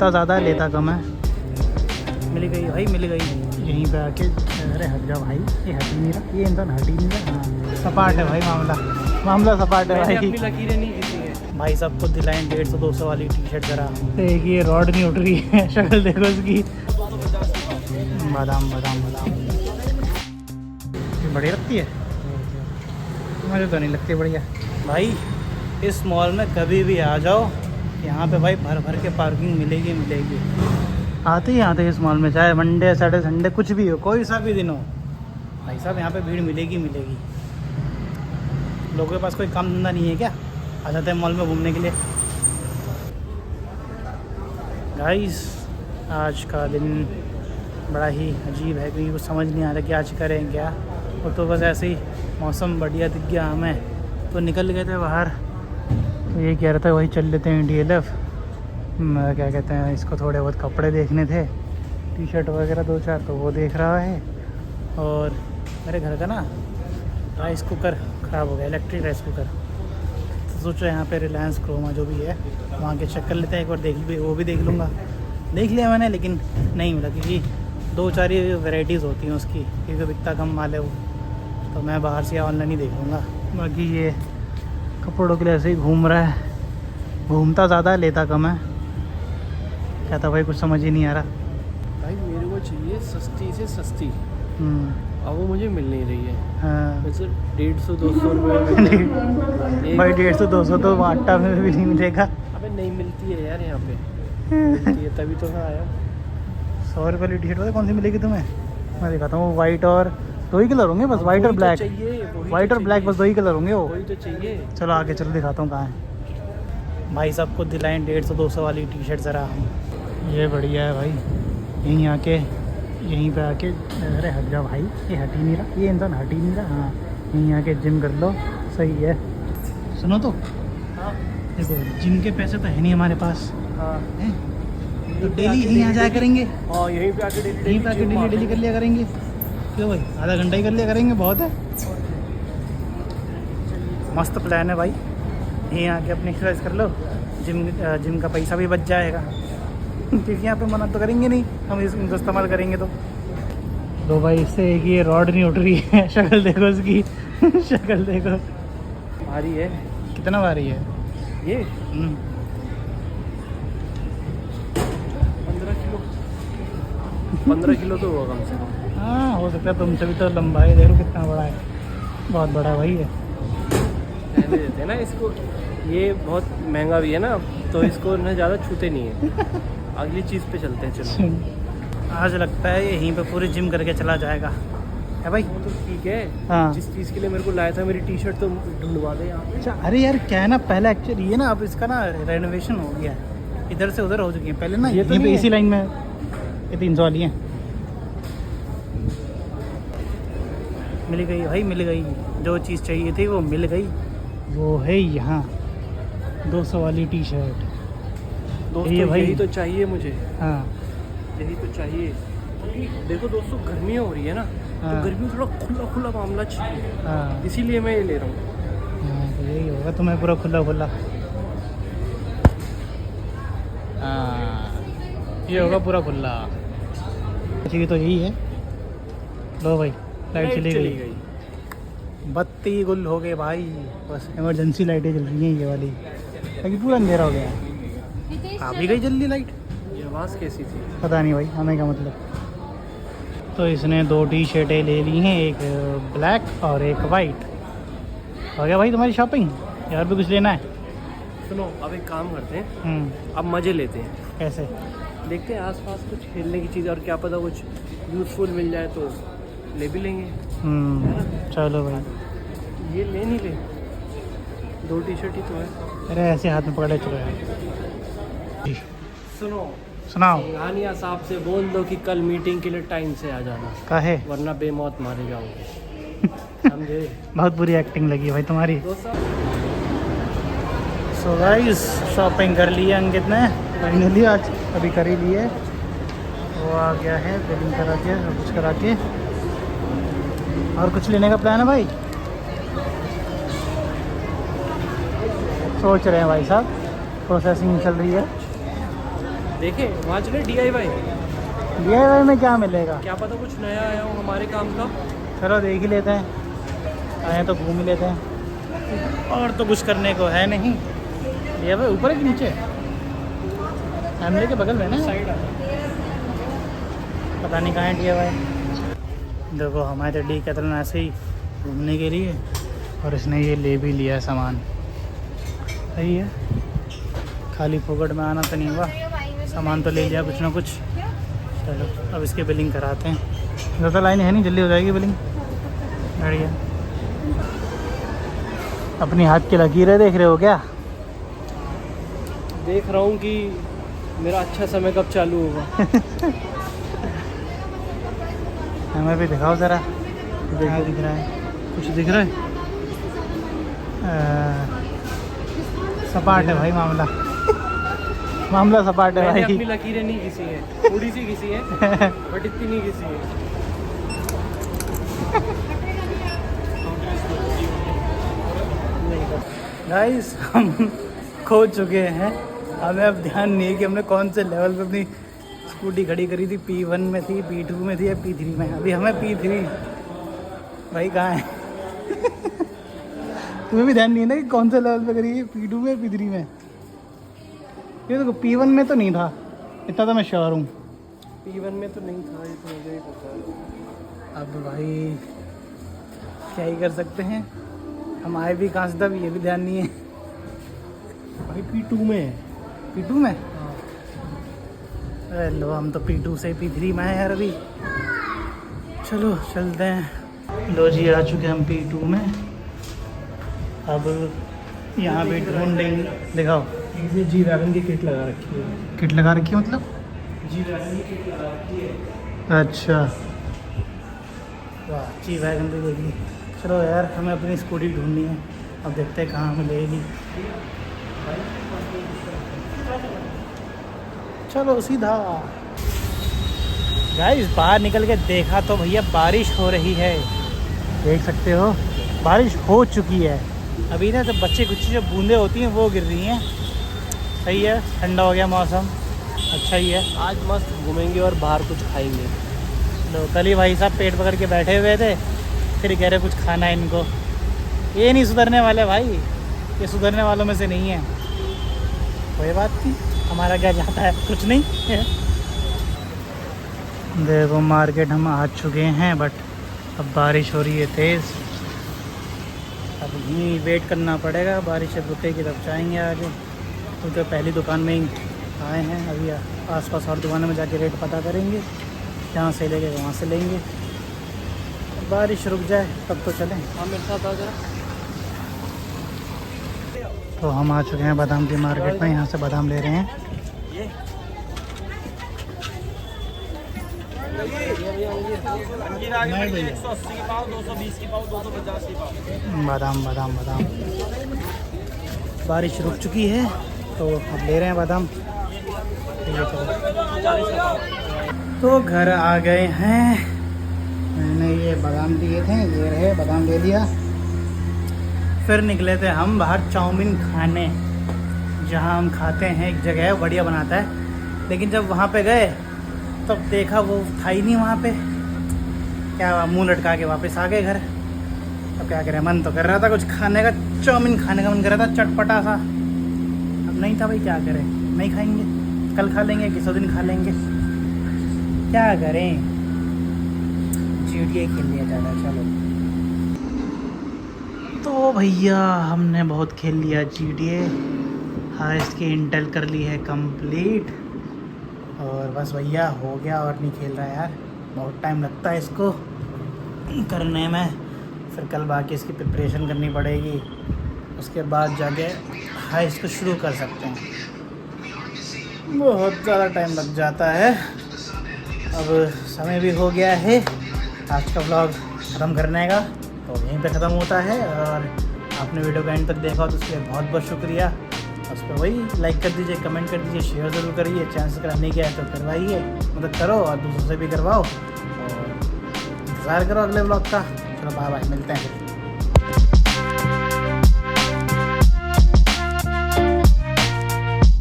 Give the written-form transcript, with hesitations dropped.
घूमता ज़्यादा लेता कम है। मिल गई भाई, मिल गई यहीं पे आके। अरे हट जाओ भाई, ये हट ही नहीं रहा, ये इंसान हट ही नहीं रहा। हाँ सपाट है भाई, मामला सपाट है भाई। अपनी लकीरें नहीं खींची है भाई सबको दिलाएं 150-200 वाली टी शर्ट जरा। एक ये रॉड नहीं उठ रही है, शक्ल देखो उसकी। बादाम बादाम बादाम बढ़िया लगती है, मुझे तो नहीं लगती बढ़िया। भाई इस मॉल में कभी भी आ जाओ, यहाँ पे भाई भर भर के पार्किंग मिलेगी मिलेगी। आते ही आते इस मॉल में, चाहे मंडे सैटरडे संडे कुछ भी हो, कोई सा भी दिन हो, भाई साहब यहाँ पे भीड़ मिलेगी मिलेगी। लोगों के पास कोई काम धंधा नहीं है क्या, आ जाते हैं मॉल में घूमने के लिए। गाइस आज का दिन बड़ा ही अजीब है, क्योंकि कुछ समझ नहीं आ रहा कि आज करें क्या। वो तो बस ऐसे ही मौसम बढ़िया दिख गया हमें तो निकल गए थे बाहर। तो ये कह रहा था वही चल लेते हैं DLF, क्या कहते हैं इसको, थोड़े बहुत कपड़े देखने थे, टी शर्ट वगैरह 2-4 तो वो देख रहा है। और मेरे घर का ना राइस कुकर ख़राब हो गया, इलेक्ट्रिक राइस कुकर। तो सोचो यहाँ पे रिलायंस क्रोमा जो भी है वहाँ के चेक कर लेते हैं एक बार, वो भी देख लूँगा। देख लिया मैंने लेकिन नहीं मिला, क्योंकि 2-4 ही वेराइटीज़ होती हैं उसकी, क्योंकि इतना कम माल है वो। तो मैं बाहर से ऑनलाइन ही देख लूँगा। बाकी ये कपड़ों के लिए ऐसे ही घूम रहा है, घूमता ज़्यादा लेता कम है। कहता भाई कुछ समझ ही नहीं आ रहा। भाई मेरे को चाहिए सस्ती से सस्ती, अब वो मुझे मिल नहीं रही है। हाँ वैसे 150-200 रुपये भाई 150-200 तो आटा में भी नहीं मिलेगा। अबे नहीं मिलती है यार यहाँ पे, मिलती है तभी तो मैं आया। 100 रुपये वाली टी शर्ट पता कौन सी मिलेगी तुम्हें? मैं दिखाता हूँ, वाइट और 2 ही कलर होंगे बस, वाइट और ब्लैक। वाइट और ब्लैक बस 2 ही कलर होंगे वो। वही तो चाहिए। चलो आगे चलो दिखाता हूँ कहाँ है। भाई सबको दिलाएं 150-200 वाली टी शर्ट ज़रा। ये बढ़िया है भाई, यहीं आके यहीं पे आके। अरे हट जाओ भाई, ये हट ही नहीं रहा, ये इंसान हट ही नहीं रहा। हाँ यहीं आके जिम कर लो, सही है। सुनो तो, हाँ देखो जिम के पैसे तो है नहीं हमारे पास, हाँ हैं तो डेली यहीं आ जाया करेंगे। हाँ यहीं पे आके यहीं पे आके डेली कर लिया करेंगे। क्यों भाई, आधा घंटा ही कर लिया करेंगे, बहुत है। मस्त प्लान है भाई, यहीं आके अपनी एक्सरसाइज कर लो, जिम का पैसा भी बच जाएगा। क्योंकि यहाँ पे मना तो करेंगे नहीं, हम इनको इस्तेमाल करेंगे तो भाई इससे एक ये रॉड नहीं उठ रही है, शक्ल देखो उसकी। शक्ल देखो, भारी है। कितना भारी है ये 15 किलो तो होगा कम से कम। हाँ हो सकता है, तुमसे भी तो लंबा है, देखो कितना बड़ा है, बहुत बड़ा है भाई ये। रहने देते हैं ना इसको, ये बहुत महंगा भी है ना, तो इसको ना ज़्यादा छूते नहीं है। अगली चीज़ पे चलते हैं चलो। आज लगता है यहीं पे पूरी जिम करके चला जाएगा, है भाई। वो तो ठीक है, हाँ जिस चीज़ के लिए मेरे को लाया था, मेरी टी शर्ट तो ढूंढवा दे यहाँ पे। अच्छा। अरे यार क्या है ना, पहले एक्चुअली ये ना अब इसका ना रेनोवेशन हो गया है, इधर से उधर हो चुकी है। पहले ना ये तो यहीं पे नहीं इसी लाइन में ये 300 वाली है। मिल गई भाई, मिल गई, जो चीज़ चाहिए थी वो मिल गई। वो है यहाँ 200 वाली टी शर्ट। दोस्तों ये भाई, यही तो चाहिए मुझे, हाँ यही तो चाहिए। क्योंकि देखो दोस्तों गर्मियाँ हो रही है ना, हाँ। तो गर्मी में थोड़ा खुला खुला मामला चाहिए, हाँ इसीलिए मैं ये ले रहा हूँ। हाँ तो यही होगा तुम्हें, पूरा खुला खुला। हाँ ये होगा पूरा खुला। चाहिए तो यही है। लो भाई लाइट चली गई, बत्ती गुल हो गए भाई। बस इमरजेंसी लाइटें जल रही हैं ये वाली, ताकि पूरा अंधेरा हो गया है। आ भी गई जल्दी लाइट, ये आवाज़ कैसी थी? पता नहीं भाई, हमें क्या मतलब। तो इसने 2 टी शर्टें ले ली हैं, एक ब्लैक और एक वाइट। हो गया भाई तुम्हारी शॉपिंग, यार भी कुछ लेना है? सुनो अब एक काम करते हैं, अब मज़े लेते हैं। कैसे? देखते हैं आसपास कुछ खेलने की चीज़, और क्या पता कुछ यूज़फुल मिल जाए तो ले भी लेंगे। चलो भाई। ये ले नहीं ले, 2 टी शर्ट ही तो है। अरे ऐसे हाथ में पकड़े चलो यार। सुनो, सुनाओ। सिंघानिया साहब से बोल दो कि कल मीटिंग के लिए टाइम से आ जाना, काहे? वरना बेमौत मारे जाओगे। समझे? बहुत बुरी एक्टिंग लगी भाई तुम्हारी। दोस्त सो गाइस शॉपिंग कर ली है अंकित ने फाइनली, आज अभी कर ही ली है। वो आ गया है बिलिंग करा के, सब कुछ करा के। और कुछ लेने का प्लान है भाई? सोच रहे हैं भाई साहब, प्रोसेसिंग चल रही है, देखें वहाँ चले DIY। DIY में क्या मिलेगा? क्या पता कुछ नया आया हो हमारे काम का। चलो देख ही लेते हैं, आए तो घूम ही लेते हैं, और तो कुछ करने को है नहीं। DIY ऊपर है कि नीचे? फैमिली के बगल में ना, साइड आ पता नहीं कहाँ है DIY। देखो हमारे तो कैथलन ऐसे ही घूमने के लिए, और इसने ये ले भी लिया सामान। सही है, खाली फोकट में आना तो नहीं हुआ, सामान तो ले लिया कुछ ना कुछ। चलो अब इसकी बिलिंग कराते हैं, ज़्यादा लाइन है नहीं, जल्दी हो जाएगी बिलिंग। बढ़िया। अपनी हाथ की लकीरें देख रहे हो क्या? देख रहा हूँ कि मेरा अच्छा समय कब चालू होगा। हमें भी दिखाओ ज़रा, क्या दिख रहा है? कुछ दिख रहा है? सपाट है भाई मामला। मामला सपाट है मैंने भाई। अपनी लकीरें नहीं घिसी है, थोड़ी सी घिसी है बट इतनी नहीं घिसी है। गाइस हम खो चुके हैं, हमें अब ध्यान नहीं है कि हमने कौन से लेवल पे अपनी स्कूटी खड़ी करी थी। P1 में थी, P2 में थी या P3 में? अभी हमें P3 भाई कहाँ है? तुम्हें भी ध्यान नहीं है ना कि कौन से लेवल पे करी है, P2 में P3 में? ये देखो P1 में तो नहीं था, इतना तो मैं श्योर हूँ। P1 में तो नहीं था, ये तो मुझे ही पता है। अब भाई क्या ही कर सकते हैं, हम आए भी कहाँ से, तब ये भी ध्यान नहीं है। भाई P2 में है। P2 में? अरे लो, हम तो P2 से P3 में हैं यार अभी। चलो चलते हैं। लो जी, आ चुके हम P2 में। अब यहाँ पे ढूंढेंगे, दिखाओ। ये जी वैगन की किट लगा रखी है। किट लगा रखी है मतलब? जी वैगन की किट लगा रखी है। अच्छा, वाह, जी वैगन तो देख ली। चलो यार, हमें अपनी स्कूटी ढूंढनी है, अब देखते हैं कहाँ हमें लेगी। चलो सीधा। गाइस बाहर निकल के देखा तो भैया बारिश हो रही है, देख सकते हो बारिश हो चुकी है। अभी ना जब बच्चे कुछ जो बूंदें होती हैं वो गिर रही हैं। सही है, ठंडा हो गया मौसम, अच्छा ही है। आज मस्त घूमेंगे और बाहर कुछ खाएंगे। लो, कल ही भाई साहब पेट पकड़ के बैठे हुए थे, फिर कह रहे कुछ खाना है इनको। ये नहीं सुधरने वाले भाई, ये सुधरने वालों में से नहीं है। कोई बात नहीं, हमारा क्या जाता है, कुछ नहीं। देखो मार्केट हम आ चुके हैं, बट अब बारिश हो रही है तेज़। अब यहीं वेट करना पड़ेगा, बारिश जब रुकेगी तब जाएंगे आगे, क्योंकि पहली दुकान में ही आए हैं। अभी आसपास और दुकानों में जाके रेट पता करेंगे, जहाँ से लेंगे वहाँ से लेंगे। बारिश रुक जाए तब तो चलें। हाँ मेरे साथ आ जरा। तो हम आ चुके हैं बादाम की मार्केट में, यहाँ से बादाम ले रहे हैं। बादाम बादाम बादाम। बारिश रुक चुकी है तो अब ले रहे हैं बादाम। तो घर आ गए हैं, मैंने ये बादाम दिए थे, ये रहे बादाम ले लिया। फिर निकले थे हम बाहर चाउमीन खाने, जहाँ हम खाते हैं, एक जगह है बढ़िया बनाता है। लेकिन जब वहाँ पे गए तब देखा वो था ही नहीं वहाँ पे। क्या मुंह लटका के वापस आ गए घर। अब क्या करें, मन तो कर रहा था कुछ खाने का, चाउमीन खाने का मन कर रहा था चटपटा सा। अब नहीं था भाई, क्या करें, नहीं खाएंगे, कल खा लेंगे, किसी दिन खा लेंगे, क्या करें। GTA खेल लिया ज़्यादा। चलो तो भैया हमने बहुत खेल लिया GTA। हाँ, इसकी इंटेल कर ली है कंप्लीट, और बस भैया हो गया, और नहीं खेल रहा यार, बहुत टाइम लगता है इसको करने में। फिर कल बाकी इसकी प्रिपरेशन करनी पड़ेगी, उसके बाद जाके हाँ इसको शुरू कर सकते हैं। बहुत ज़्यादा टाइम लग जाता है। अब समय भी हो गया है आज का व्लॉग ख़त्म करने का, तो यहीं पे ख़त्म होता है। और आपने वीडियो को एंड तक देखा तो उसके लिए बहुत बहुत शुक्रिया। उस पर वही लाइक कर दीजिए, कमेंट कर दीजिए, शेयर ज़रूर करिए। चैनल सब्सक्राइब नहीं किया है तो करवाइए, मदद करो और दूसरों से भी करवाओ, और इंतज़ार करो अगले व्लॉग का। चलो बाय बाय, मिलते हैं फिर।